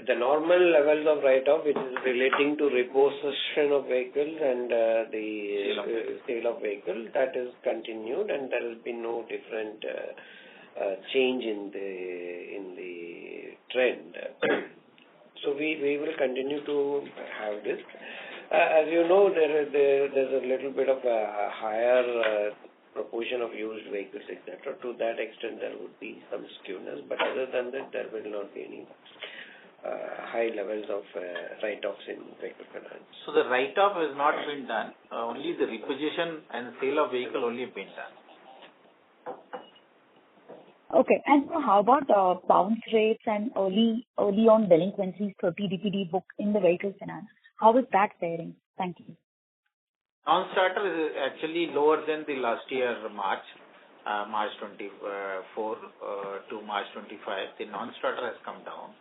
H: The normal levels of write-off, which is relating to repossession of vehicles and the sale of vehicles, that is continued, and there will be no different change in the trend. So we will continue to have this. As you know, there's a little bit of a higher proportion of used vehicles, etc. To that extent, there would be some skewness, but other than that, there will not be any high levels of write-offs in vehicle finance.
F: So the write-off has not been done. Only the repossession and sale of vehicle only have been done.
S: Okay. And so how about bounce rates and early on delinquencies, 30 DPD book in the vehicle finance? How is that faring? Thank you.
F: Non-starter is actually lower than the last year March 24 to March 25. The non-starter has come down.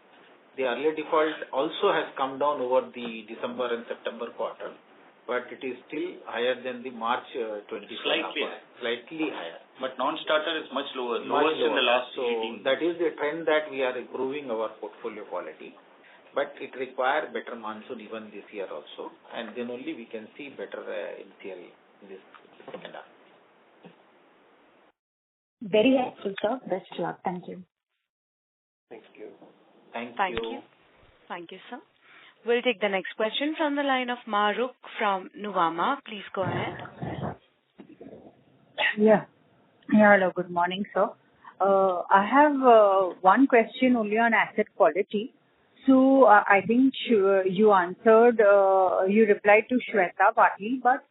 F: The early default also has come down over the December and September quarter. but it is still higher than the March 24. Slightly higher.
Q: But non-starter is much lower.
F: Lowest
Q: in the last 18.
F: That is the trend that we are improving our portfolio quality. But it requires better monsoon even this year also, and then only we can see better NCL in this second half.
S: Very helpful, sir. Best luck. Thank you.
F: Thank you.
A: Thank you. Thank you, sir. We'll take the next question from the line of Mahrukh from Nuvama. Please go ahead.
T: Yeah. Hello. Good morning, sir. I have one question only on asset quality. So I think you answered, you replied to Shweta partly, but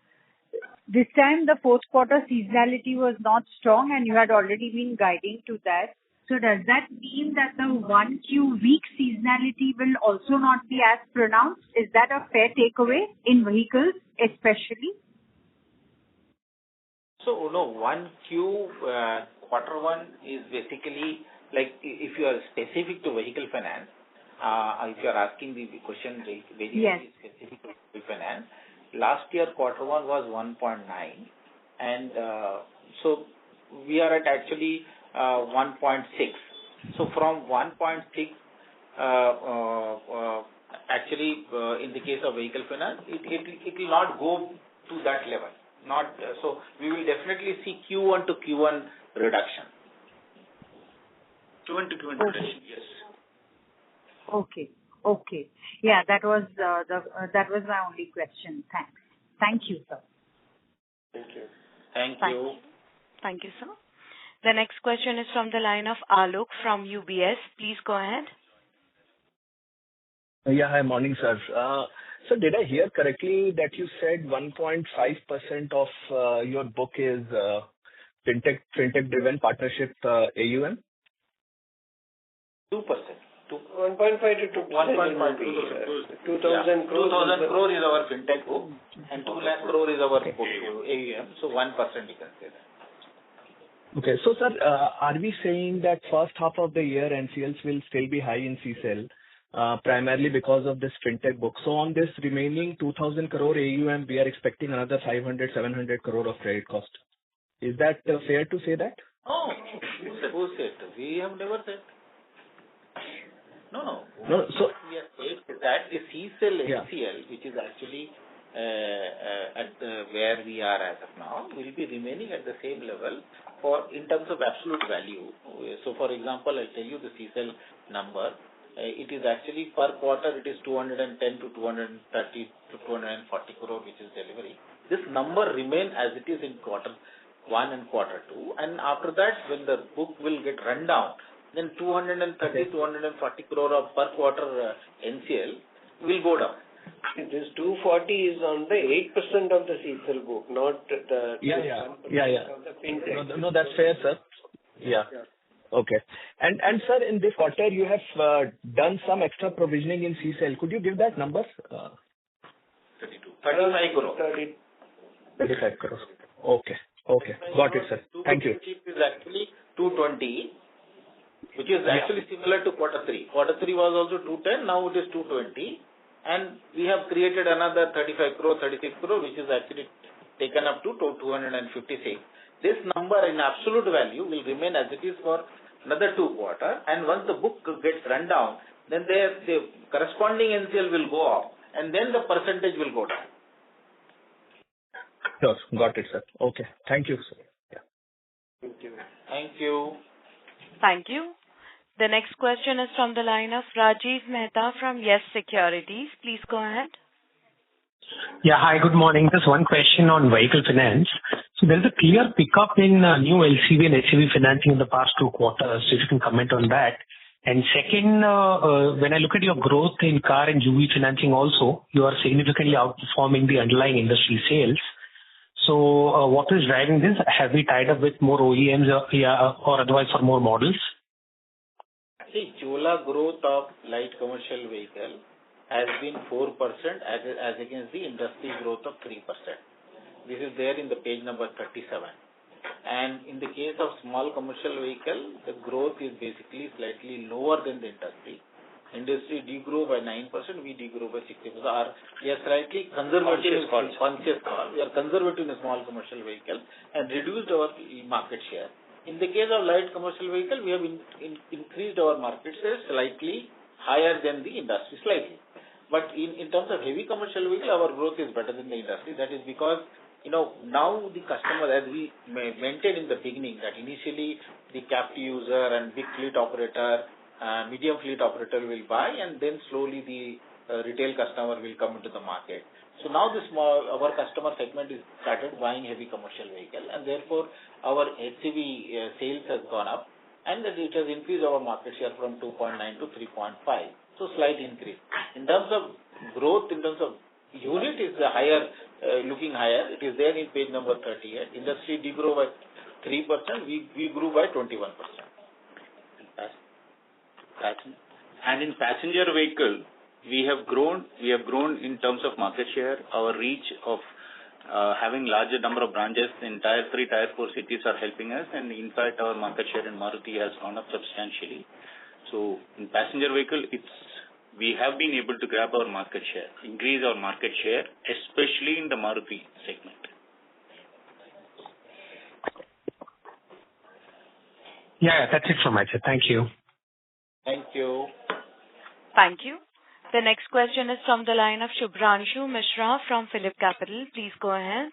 T: this time the fourth quarter seasonality was not strong and you had already been guiding to that. So does that mean that the 1Q weak seasonality will also not be as pronounced? Is that a fair takeaway in vehicles especially?
F: So, no, 1Q, quarter one is basically like if you are specific to vehicle finance, if you are asking the question very specific to vehicle finance, last year quarter one was 1.9 and so we are at actually 1.6. So from 1.6, actually in the case of vehicle finance, it will not go to that level. So we will definitely see Q1 to Q1 reduction.
Q: Q1 to Q1 reduction, yes.
T: Okay. Yeah, that was my only question. Thanks. Thank you, sir.
F: Thank you.
A: Thank you, sir. The next question is from the line of Alok from UBS. Please go ahead.
U: Yeah, hi, morning, sir. So did I hear correctly that you said 1.5% of your book is fintech-driven partnership AUM?
H: 2%. 1.5 to 2%. 2,000
F: crore is our fintech book and 2 lakh crore is our AUM. So 1% you can say that.
U: Okay. So, sir, are we saying that first half of the year NCLs will still be high in CSEL, primarily because of this fintech book? So on this remaining 2,000 crore AUM, we are expecting another 500-700 crore of credit cost. Is that fair to say that?
F: No. Who said? We have never said. No.
U: So
F: we have said that the CSEL NCL, which is actually at where we are as of now, will be remaining at the same level in terms of absolute value. So, for example, I'll tell you the CSEL number. It is actually per quarter, it is 210 to 230 to 240 crore, which is delivery. This number remain as it is in quarter one and quarter two, and after that, when the book will get run down, then 230, 240 crore of per quarter NCL will go down.
H: This 240 is on the 8% of the CSEL book, not the 1% of the fintech.
U: No, that's fair, sir. Yeah. Okay. And sir, in this quarter, you have done some extra provisioning in CSEL. Could you give that number?
F: 35 crore.
U: 35 crores. Okay. Got it, sir. Thank you.
F: It is actually 220, which is actually similar to quarter three. Quarter three was also 210, now it is 220. And we have created another 35 crore, 36 crore, which is actually taken up to 256. This number in absolute value will remain as it is for another 2 quarters. And once the book gets run down, then the corresponding NCL will go up, and then the percentage will go down.
U: Sure. Got it, sir. Okay. Thank you, sir. Yeah.
F: Thank you.
A: Thank you. The next question is from the line of Rajiv Mehta from Yes Securities. Please go ahead.
V: Yeah, hi, good morning. Just one question on vehicle finance. So there's a clear pickup in new LCV and HCV financing in the past 2 quarters. If you can comment on that. And second, when I look at your growth in car and UV financing also, you are significantly outperforming the underlying industry sales. So what is driving this? Have we tied up with more OEMs or otherwise for more models?
F: See, Chola growth of light commercial vehicle has been 4% as against the industry growth of 3%. This is there in the page number 37. And in the case of small commercial vehicle, the growth is basically slightly lower than the industry. Industry degrew by 9%, we degrew by 60%. We are slightly conservative. Conscious call. We are conservative in a small commercial vehicle and reduced our market share. In the case of light commercial vehicle, we have increased our market share slightly higher than the industry, slightly. But in terms of heavy commercial vehicle, our growth is better than the industry. That is because, now the customer, as we maintained in the beginning, that initially the captive user and big fleet operator, medium fleet operator will buy, and then slowly the retail customer will come into the market. So now our customer segment is started buying heavy commercial vehicle, and therefore our HCV sales has gone up, and it has increased our market share from 2.9 to 3.5. So slight increase. In terms of growth, in terms of unit is higher, looking higher. It is there in page number 38. Industry degrew by 3%, we grew by 21%.
Q: And in passenger vehicle, we have grown in terms of market share. Our reach of having larger number of branches in tier 3, tier 4 cities are helping us, and in fact our market share in Maruti has gone up substantially. So in passenger vehicle, we have been able to grab our market share, increase our market share, especially in the Maruti segment.
V: Yeah, that's it from my side. Thank you.
F: Thank you.
A: Thank you. The next question is from the line of Shubhranshu Mishra from Phillip Capital. Please go ahead.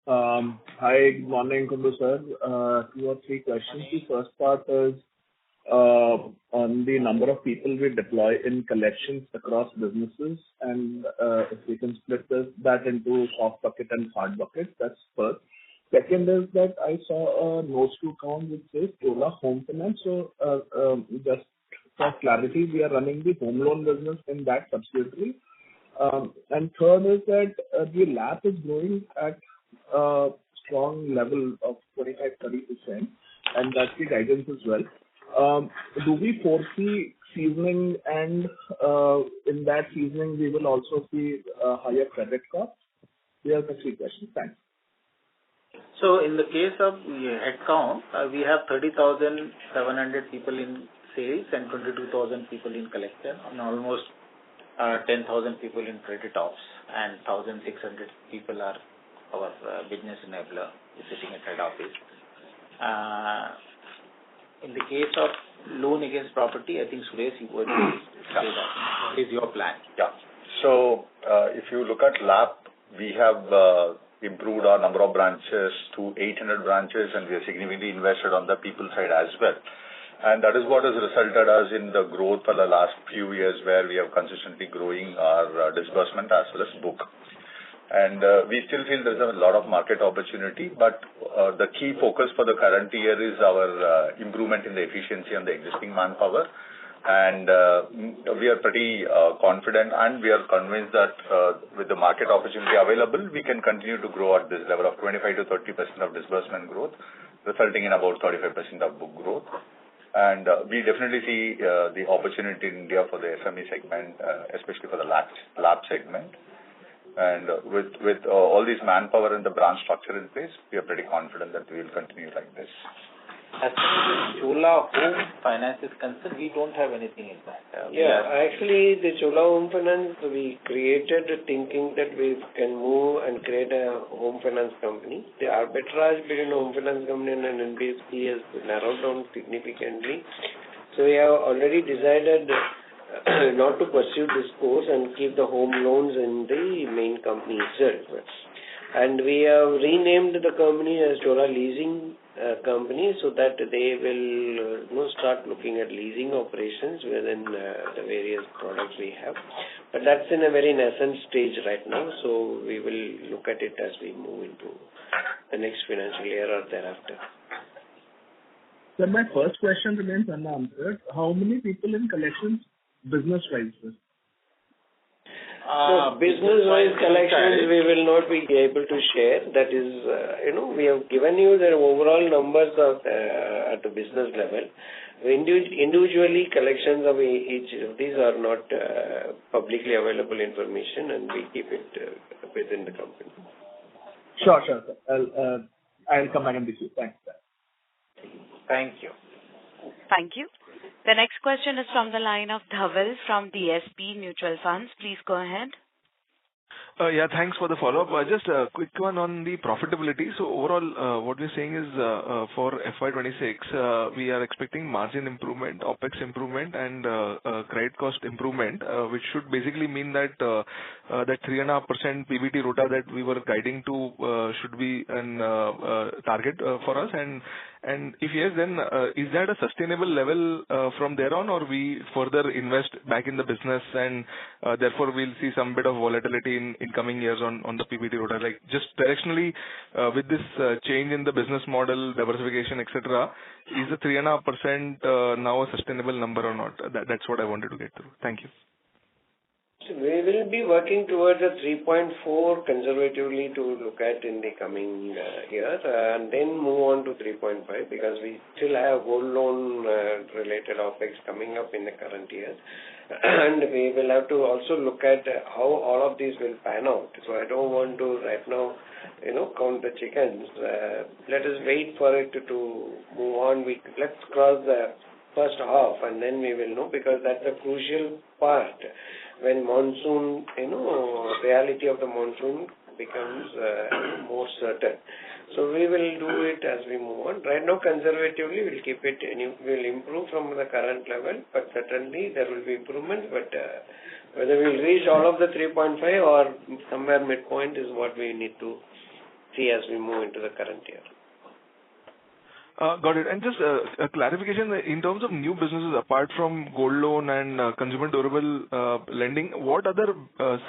P: Hi, good morning, Kundu sir. 2 or 3 questions. The first part is on the number of people we deploy in collections across businesses, and if we can split that into soft bucket and hard bucket. That's first. Second is that I saw a notes to account which says Chola Home Finance. So just for clarity, we are running the home loan business in that subsidiary. And third is that the LAP is growing at a strong level of 25-30%, and that's the guidance as well. Do we foresee seasoning, and in that seasoning we will also see higher credit costs? These are the 3 questions. Thanks.
F: So in the case of headcount, we have 30,700 people in sales and 22,000 people in collection, and almost 10,000 people in credit ops, and 1,600 people are our business enabler sitting at head office. In the case of loan against property, I think Suresh, you would say that. What is your plan?
B: Yeah. So if you look at LAP, we have improved our number of branches to 800 branches, and we have significantly invested on the people side as well. And that is what has resulted us in the growth for the last few years, where we have consistently growing our disbursement as well as book. And we still feel there's a lot of market opportunity, but the key focus for the current year is our improvement in the efficiency on the existing manpower. And we are pretty confident, and we are convinced that with the market opportunity available, we can continue to grow at this level of 25 to 30% of disbursement growth, resulting in about 35% of book growth. And we definitely see the opportunity in India for the SME segment, especially for the LAP segment. And with all these manpower and the branch structure in place, we are pretty confident that we will continue like this.
F: As far as Chola Home Finance is concerned, we don't have anything in that.
H: Actually, the Chola Home Finance, we created thinking that we can move and create a home finance company. The arbitrage between a home finance company and an NBFC has narrowed down significantly. So we have already decided not to pursue this course and keep the home loans in the main company itself. And we have renamed the company as Chola Leasing Company, so that they will start looking at leasing operations within the various products we have. But that's in a very nascent stage right now, so we will look at it as we move into the next financial year or thereafter.
P: So my first question remains unanswered. How many people in collections business-wise?
H: So business-wise collections, we will not be able to share. That is, we have given you the overall numbers of at the business level. Individually, collections of each of these are not publicly available information, and we keep it within the company.
P: Sure, sir. I'll come back and visit you. Thanks, sir.
F: Thank you.
A: Thank you. The next question is from the line of Dhaval from DSP Mutual Funds. Please go ahead.
C: Yeah, thanks for the follow-up. Just a quick one on the profitability. So overall, what we're saying is, for FY26, we are expecting margin improvement, OpEx improvement, and credit cost improvement, which should basically mean that that 3.5% PBT ROTA that we were guiding to should be an target for us. And if yes, then is that a sustainable level from there on, or we further invest back in the business and therefore we'll see some bit of volatility in coming years on the PBT ROTA? Like, just directionally, with this change in the business model, diversification, etc., is the 3.5% now a sustainable number or not? That's what I wanted to get through. Thank you.
H: So we will be working towards a 3.4 conservatively to look at in the coming year, and then move on to 3.5, because we still have gold loan related OpEx coming up in the current year. And we will have to also look at how all of these will pan out. So I don't want to right now, count the chickens. Let us wait for it to move on. Let's cross the first half and then we will know, because that's a crucial part when monsoon, reality of the monsoon becomes more certain. So we will do it as we move on. Right now, conservatively, we'll keep it, we'll improve from the current level, but certainly there will be improvement. But whether we'll reach all of the 3.5 or somewhere midpoint is what we need to see as we move into the current year.
C: Got it. And just a clarification, in terms of new businesses, apart from gold loan and consumer durable lending, what other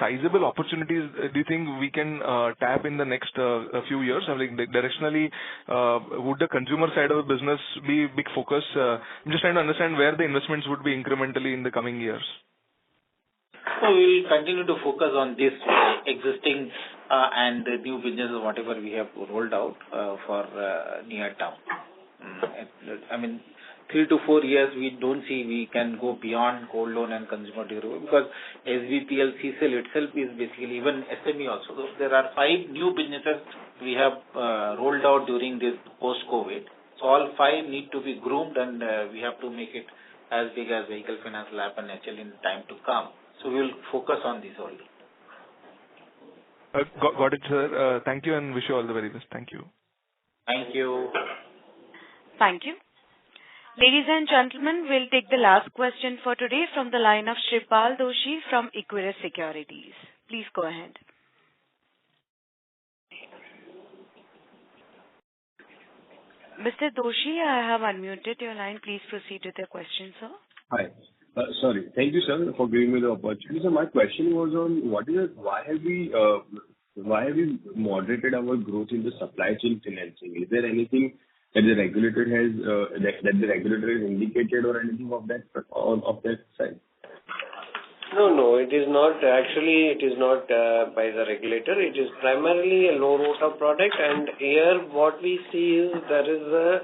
C: sizable opportunities do you think we can tap in the next few years? I mean, directionally, would the consumer side of the business be big focus? I'm just trying to understand where the investments would be incrementally in the coming years.
F: So we will continue to focus on this existing and the new businesses, whatever we have rolled out for near term. I mean, 3 to 4 years, we don't see we can go beyond gold loan and consumer durable, because SBPL, CSEL itself is basically even SME also. So there are 5 new businesses we have rolled out during this post-COVID. So all 5 need to be groomed, and we have to make it as big as vehicle finance, LAP and HL in time to come. So we will focus on this only.
C: Got it, sir. Thank you and wish you all the very best. Thank you.
F: Thank you.
A: Thank you. Ladies and gentlemen, we'll take the last question for today from the line of Shripal Doshi from Equirus Securities. Please go ahead. Mr. Doshi, I have unmuted your line. Please proceed with your question, sir.
D: Hi. Sorry. Thank you, sir, for giving me the opportunity. So my question was on why have we moderated our growth in the supply chain financing? Is there anything that the regulator has indicated or anything of that side?
H: No, it is not. Actually, it is not by the regulator. It is primarily a low ROTA product, and here what we see is there is a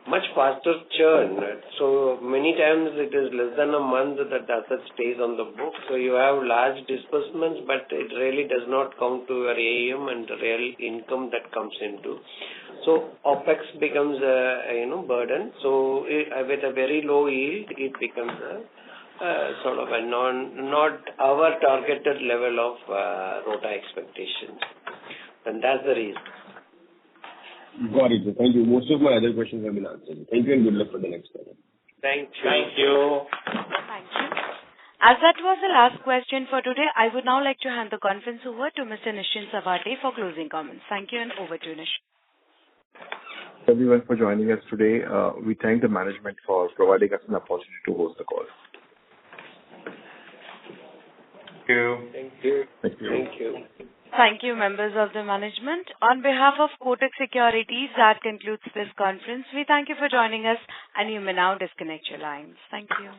H: much faster churn. So many times it is less than a month that the asset stays on the book. So you have large disbursements, but it really does not count to your AUM and the real income that comes into. So OpEx becomes a burden. So with a very low yield, it becomes a sort of a not our targeted level of ROTA expectations, and that's the reason.
D: Got it, sir. Thank you. Most of my other questions have been answered. Thank you and good luck for the next quarter.
H: Thank you.
F: Thank you.
A: Thank you. As that was the last question for today, I would now like to hand the conference over to Mr. Nischint Chawathe for closing comments. Thank you, and over to you, Nischint.
W: Everyone for joining us today. We thank the management for providing us an opportunity to host the call.
F: Thank you.
H: Thank you.
W: Thank you.
H: Thank you.
A: Thank you, members of the management. On behalf of Kotak Securities, that concludes this conference. We thank you for joining us, and you may now disconnect your lines. Thank you.